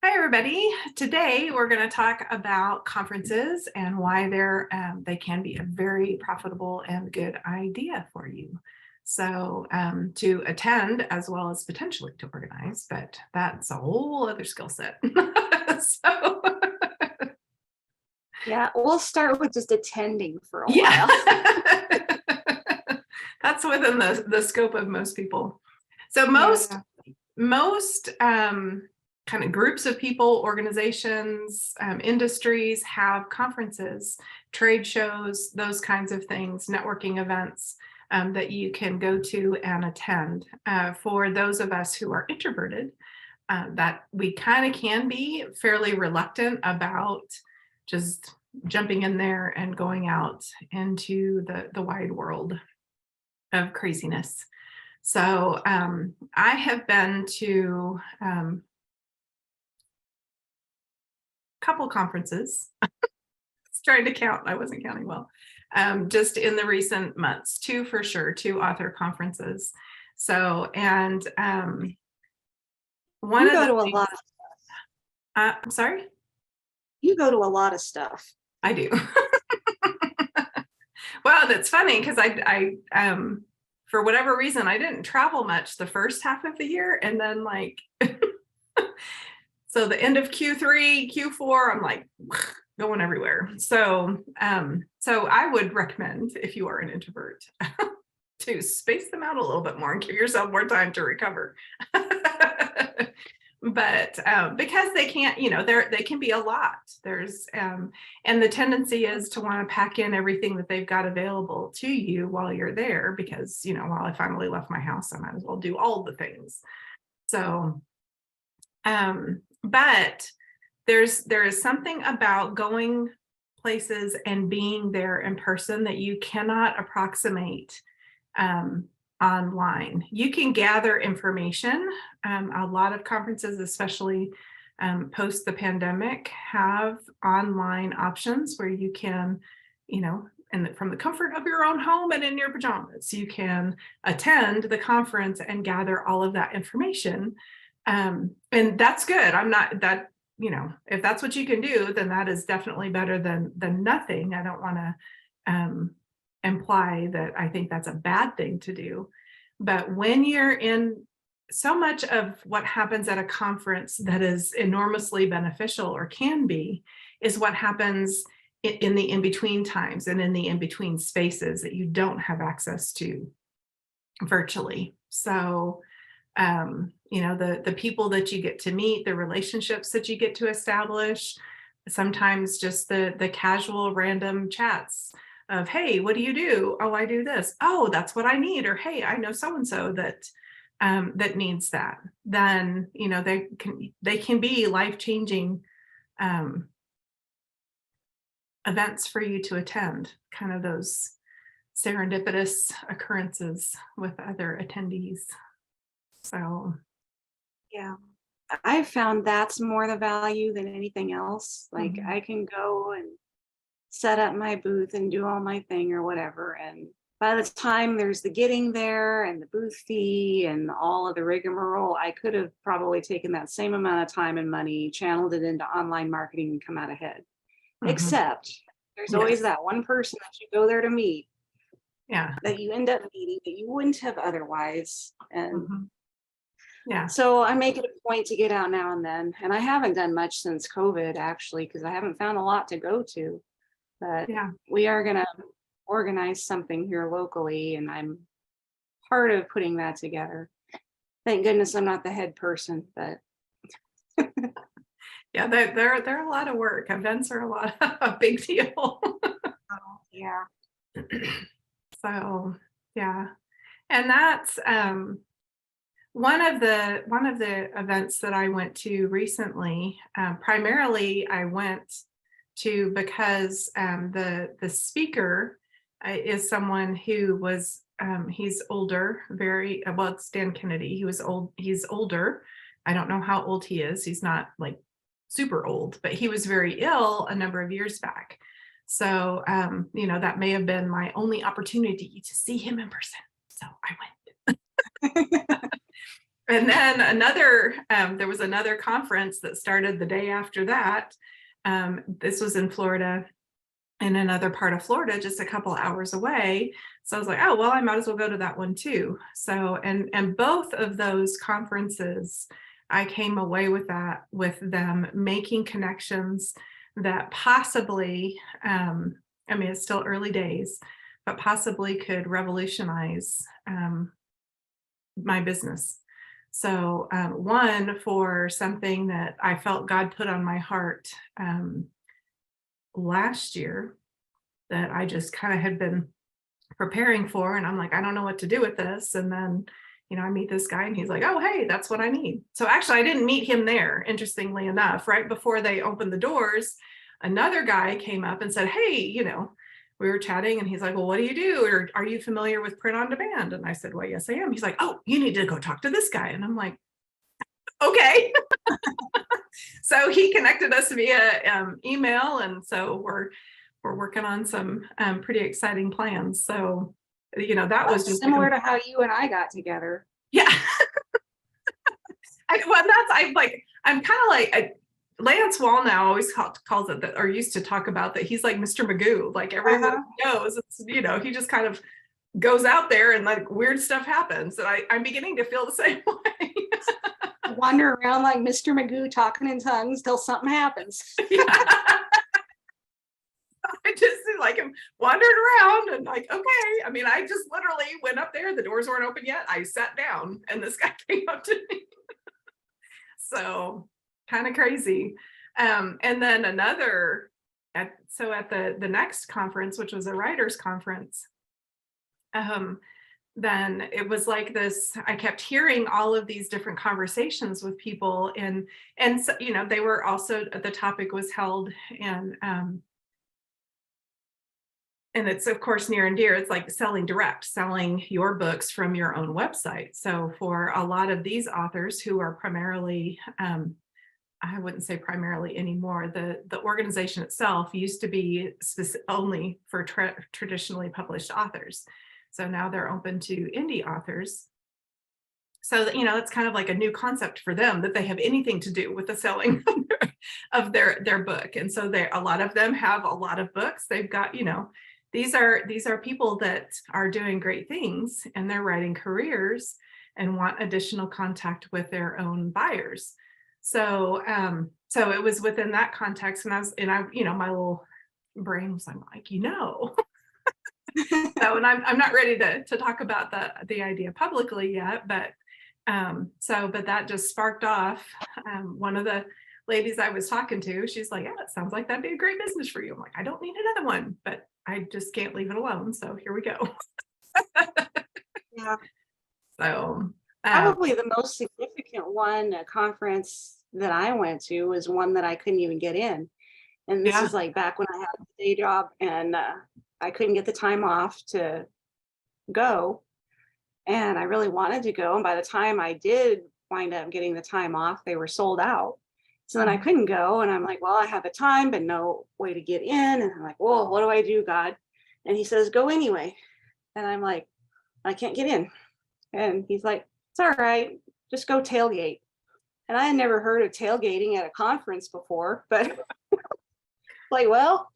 Hi, everybody. Today, we're going to talk about conferences and why they can be a very profitable and good idea for you. So to attend as well as potentially to organize, but that's a whole other skill set. So Yeah, we'll start with just attending for a yeah, while. that's within the scope of most people. So most Yeah. most kind of groups of people, organizations, industries have conferences, trade shows, those kinds of things, networking events that you can go to and attend. For those of us who are introverted, that we kind of can be fairly reluctant about just jumping in there and going out into the wide world of craziness. So I have been to couple conferences. I was trying to count, I wasn't counting well. Just in the recent months, two for sure, two author conferences. So, and one You of go the to a things, lot of I'm sorry, you go to a lot of stuff. I do. Well, that's funny because for whatever reason, I didn't travel much the first half of the year. And then like, so the end of Q3, Q4, I'm like going everywhere. So I would recommend, if you are an introvert, to space them out a little bit more and give yourself more time to recover. But because they can't, they can be a lot. There's and the tendency is to want to pack in everything that they've got available to you while you're there, because while I finally left my house, I might as well do all the things. So but there is something about going places and being there in person that you cannot approximate online. You can gather information. A lot of conferences, especially post the pandemic, have online options where you can, and from the comfort of your own home and in your pajamas, you can attend the conference and gather all of that information. And that's good. I'm not that, if that's what you can do, then that is definitely better than nothing. I don't want to imply that I think that's a bad thing to do. But when you're in, so much of what happens at a conference that is enormously beneficial, or can be, is what happens in the in-between times and in the in-between spaces that you don't have access to virtually. So the people that you get to meet, the relationships that you get to establish, sometimes just the casual random chats of, hey, what do you do? Oh, I do this. Oh, that's what I need. Or, hey, I know so and so that needs that. Then they can be life-changing events for you to attend, kind of those serendipitous occurrences with other attendees. So Yeah. I found that's more the value than anything else. Like I can go and set up my booth and do all my thing or whatever. And by the time there's the getting there and the booth fee and all of the rigmarole, I could have probably taken that same amount of time and money, channeled it into online marketing and come out ahead. Except there's always yes, that one person that you go there to meet yeah, that you end up meeting that you wouldn't have otherwise. And yeah, so I make it a point to get out now and then. And I haven't done much since COVID, actually, because I haven't found a lot to go to. But yeah. we are going to organize something here locally, and I'm part of putting that together. Thank goodness I'm not the head person, but Yeah, they're a lot of work. Events are a big deal. yeah. So yeah, and that's one of the events that I went to recently. Primarily, I went to because the speaker is someone who was he's older, very well. It's Dan Kennedy. He was old. He's older. I don't know how old he is. He's not like super old, but he was very ill a number of years back. So that may have been my only opportunity to see him in person. So I went. And then there was another conference that started the day after that. This was in Florida, in another part of Florida, just a couple hours away. So I was like, oh, well, I might as well go to that one too. So, and both of those conferences, I came away with them making connections that possibly, I mean, it's still early days, but possibly could revolutionize my business. So, one, for something that I felt God put on my heart last year that I just kind of had been preparing for. And I'm like, I don't know what to do with this. And then, I meet this guy and he's like, oh, hey, that's what I need. So actually, I didn't meet him there, interestingly enough. Right before they opened the doors, another guy came up and said, hey, we were chatting and he's like, well, what do you do? Or are you familiar with print on demand? And I said, well, yes, I am. He's like, oh, you need to go talk to this guy. And I'm like, okay. So he connected us via email. And so we're working on some pretty exciting plans. So, that was just similar to how you and I got together. Yeah. I'm kind of like, Lance Wallnau always calls it that, or used to talk about that. He's like Mr. Magoo, like everyone knows, he just kind of goes out there and like weird stuff happens. And I'm beginning to feel the same way. Wander around like Mr. Magoo talking in tongues till something happens. Yeah. I just like I'm wandering around and like, okay. I mean, I just literally went up there. The doors weren't open yet. I sat down and this guy came up to me. So kind of crazy. And then at the next conference, which was a writers conference, then it was like this, I kept hearing all of these different conversations with people and so, they were also, the topic was held and it's of course near and dear. It's like selling your books from your own website. So for a lot of these authors who are primarily, I wouldn't say primarily anymore, the organization itself used to be only for traditionally published authors. So now they're open to indie authors. So that, it's kind of like a new concept for them that they have anything to do with the selling of their book. And so a lot of them have a lot of books. They've got, these are people that are doing great things and they're writing careers and want additional contact with their own buyers. So so it was within that context, and I my little brain was like so, and I'm not ready to talk about the idea publicly yet, but but that just sparked off. One of the ladies I was talking to, she's like, yeah, it sounds like that'd be a great business for you. I'm like, I don't need another one, but I just can't leave it alone. So here we go. Yeah. So probably the most significant one, a conference that I went to, was one that I couldn't even get in. And this is like back when I had a day job and I couldn't get the time off to go. And I really wanted to go. And by the time I did wind up getting the time off, they were sold out. So then I couldn't go. And I'm like, well, I have the time, but no way to get in. And I'm like, well, what do I do, God? And he says, go anyway. And I'm like, I can't get in. And he's like, it's all right. Just go tailgate. And I had never heard of tailgating at a conference before, but like, well,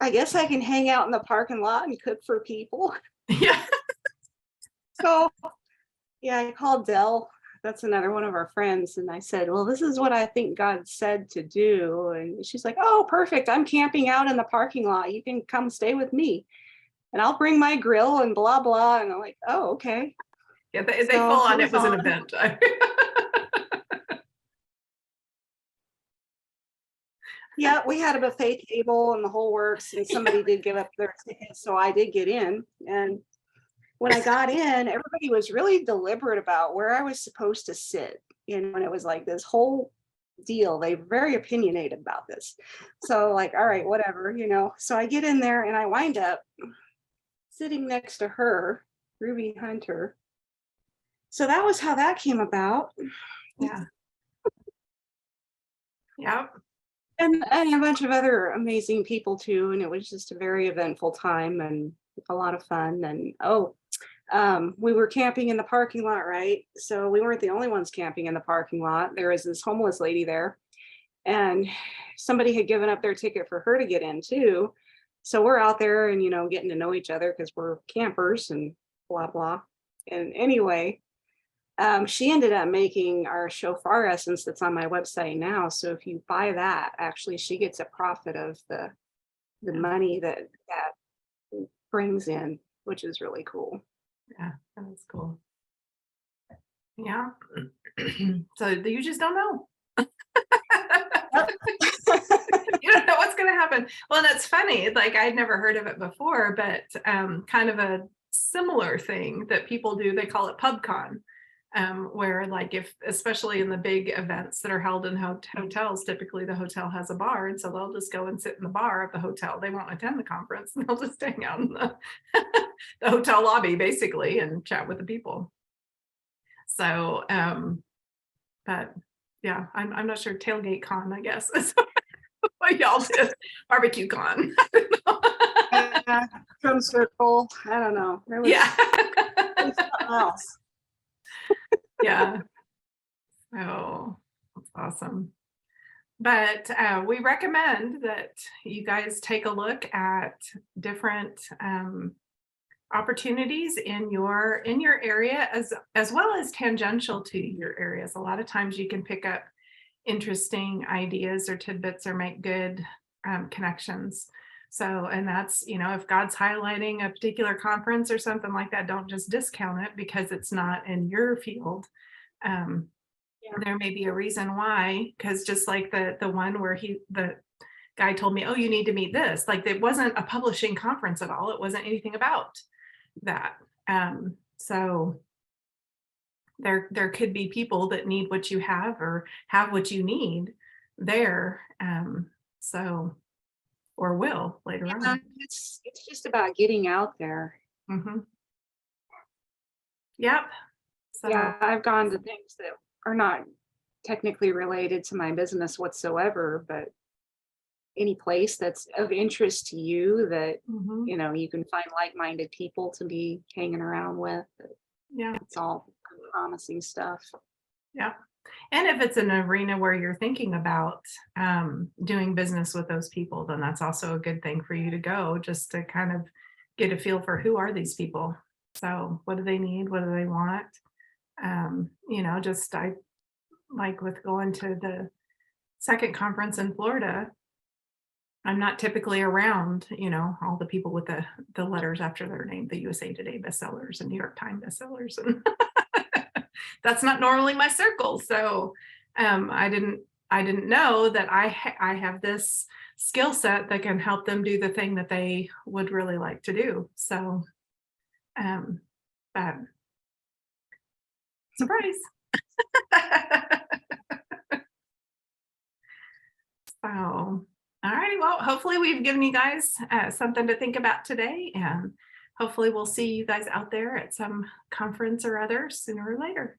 I guess I can hang out in the parking lot and cook for people. Yeah. So yeah, I called Dell. That's another one of our friends. And I said, well, this is what I think God said to do. And she's like, oh, perfect. I'm camping out in the parking lot. You can come stay with me. And I'll bring my grill and blah, blah. And I'm like, oh, okay. Yeah, they full on, it was an event. Yeah, we had a buffet table and the whole works, and somebody did give up their tickets, so I did get in. And when I got in, everybody was really deliberate about where I was supposed to sit. And it was like this whole deal. They were very opinionated about this. So like, all right, whatever, So I get in there and I wind up sitting next to her, Ruby Hunter. So that was how that came about. Yeah. Yep. And a bunch of other amazing people too. And it was just a very eventful time and a lot of fun. And we were camping in the parking lot, right? So we weren't the only ones camping in the parking lot. There was this homeless lady there, and somebody had given up their ticket for her to get in too. So we're out there and, getting to know each other because we're campers and blah, blah. And anyway, she ended up making our shofar essence that's on my website now. So if you buy that, actually, she gets a profit of the money that brings in, which is really cool. Yeah, that's cool. Yeah. So you just don't know. You don't know what's going to happen. Well, that's funny. Like I'd never heard of it before, but kind of a similar thing that people do. They call it PubCon, where like if, especially in the big events that are held in hotels, typically the hotel has a bar, and so they'll just go and sit in the bar of the hotel. They won't attend the conference, and they'll just hang out in the, the hotel lobby basically and chat with the people. So, but yeah, I'm not sure. Tailgate Con, I guess, is what y'all do. Barbecue Con. Yeah, come circle. I don't know. There was Yeah. something else. Yeah. Oh, that's awesome. But we recommend that you guys take a look at different opportunities in your area as well as tangential to your areas. A lot of times you can pick up interesting ideas or tidbits or make good connections. So, and that's, if God's highlighting a particular conference or something like that, don't just discount it because it's not in your field. There may be a reason why, because just like the one where the guy told me, oh, you need to meet this, like it wasn't a publishing conference at all. It wasn't anything about that. So there could be people that need what you have or have what you need there. So, or will later on. It's just about getting out there. Mm-hmm. Yep. So, Yeah, I've gone to things that are not technically related to my business whatsoever, but any place that's of interest to you that, mhm, you can find like-minded people to be hanging around with. yeah. It's all promising stuff. Yeah. And if it's an arena where you're thinking about doing business with those people, then that's also a good thing for you to go just to kind of get a feel for who are these people. So what do they need? What do they want? Just I like with going to the second conference in Florida, I'm not typically around, all the people with the letters after their name, the USA Today bestsellers and New York Times bestsellers. And that's not normally my circle. So I didn't know that I have this skill set that can help them do the thing that they would really like to do. So but surprise. So, all righty. Well, hopefully we've given you guys something to think about today, and hopefully we'll see you guys out there at some conference or other sooner or later.